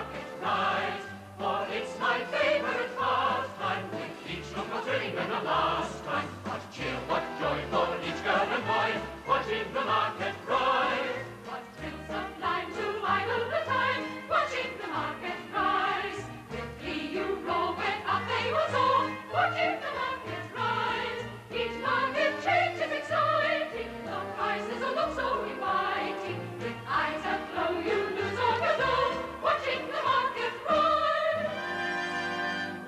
market rise, for it's my favorite pastime, with each look more thrilling than the last time. What cheer, what joy for each girl and boy, watching the market rise. What thrill sublime to idle the time, watching the market rise. With glee you roll when up they will soar, watching the market rise. Each market change is exciting, the prices all look so inviting. With eyes aglow you lose all your dough, watching the market rise.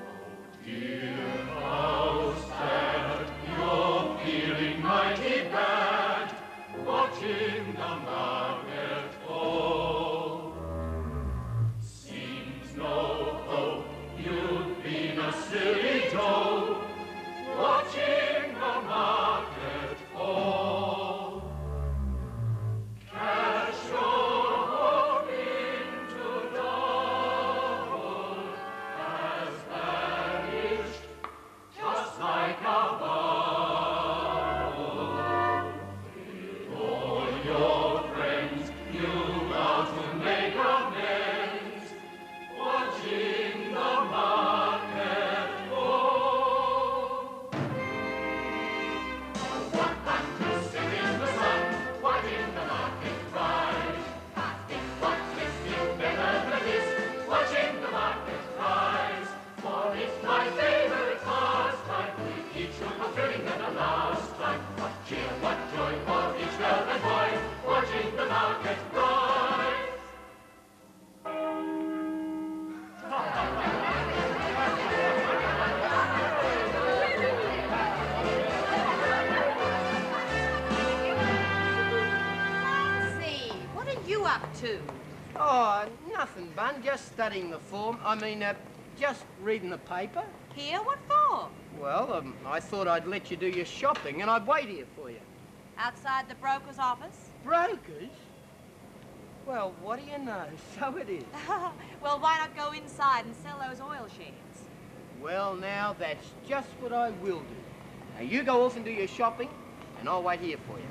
Oh dear, how sad, you're feeling mighty bad, watching the market fall. Seems no hope, you've been a silly doe, watching the market fall. Cash your hope into double has vanished, just like a bubble. All your friends, you vow to make amends, watching the market fall. What fun to sit in the sun, watching the market rise. Can't think what this is better than this, watching the market rise. For it's my favorite pastime, with each look more thrilling than the last time. What cheer, what joy for each girl and boy, watching the market rise. Nancy, what are you up to? Oh, nothing, Bun. Just studying the form. Just reading the paper. Here, what for? Well, I thought I'd let you do your shopping and I'd wait here for you. Outside the broker's office? Brokers? Well, what do you know? So it is. Well, why not go inside and sell those oil shares? Well, now, that's just what I will do. Now, you go off and do your shopping, and I'll wait here for you.